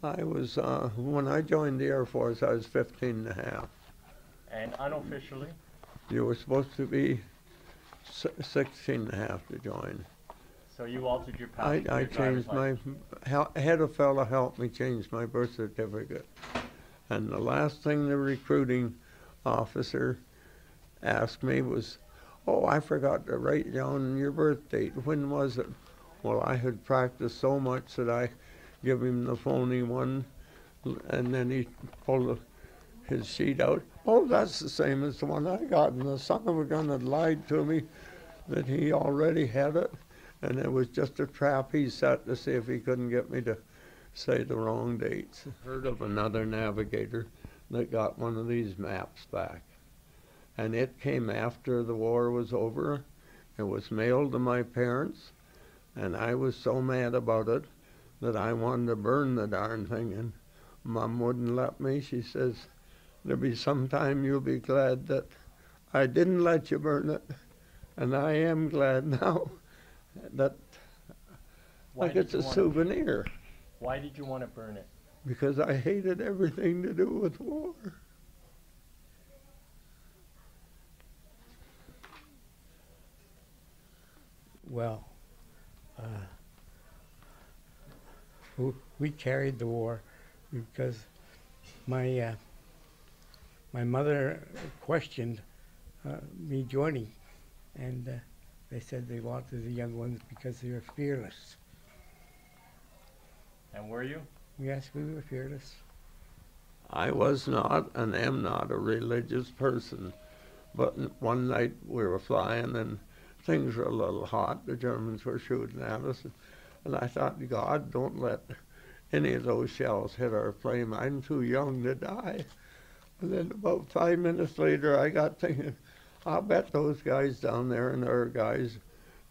I was, when I joined the Air Force, I was 15 and a half. And unofficially? You were supposed to be 16 and a half to join. So you altered your I changed my, had a fella help me change my birth certificate. And the last thing the recruiting officer asked me was, oh, I forgot to write down your birth date. When was it? Well, I had practiced so much that I give him the phony one, and then he pulled his sheet out. Oh, that's the same as the one I got. And the son of a gun had lied to me that he already had it, and it was just a trap he set to see if he couldn't get me to say the wrong dates. Heard of another navigator that got one of these maps back. And it came after the war was over. It was mailed to my parents, and I was so mad about it that I wanted to burn the darn thing, and Mom wouldn't let me. She says, there'll be some time you'll be glad that I didn't let you burn it, and I am glad now that, like it's a souvenir. Why did you want to burn it? Because I hated everything to do with war. Well, we carried the war because my mother questioned me joining, and they said they wanted the young ones because they were fearless. And were you? Yes, we were fearless. I was not and am not a religious person, but one night we were flying and things were a little hot. The Germans were shooting at us, and I thought, God, don't let any of those shells hit our plane. I'm too young to die. And then about 5 minutes later, I got thinking, I'll bet those guys down there and our guys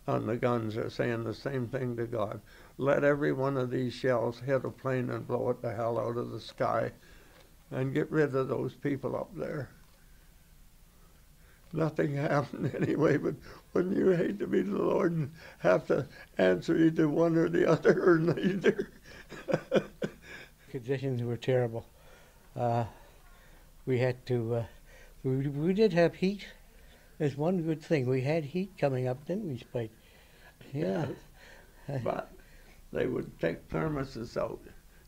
on the guns are saying the same thing to God. Let every one of these shells hit a plane and blow it the hell out of the sky and get rid of those people up there. Nothing happened anyway, but wouldn't you hate to be the Lord and have to answer either one or the other or neither? Conditions were terrible. We had to, we did have heat. There's one good thing. We had heat coming up, didn't we, Spike? Yeah. But they would take thermoses out,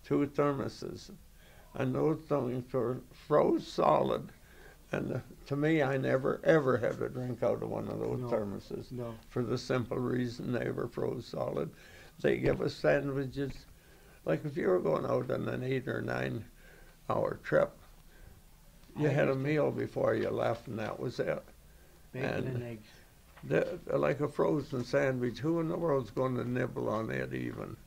2 thermoses, and those things were froze solid. And to me, I never, ever had to drink out of one of those thermoses. No. For the simple reason they were froze solid. They give us sandwiches. Like if you were going out on an 8 or 9 hour trip, you had a meal before you left, and that was it. Bacon and eggs. Like a frozen sandwich, who in the world's going to nibble on it even?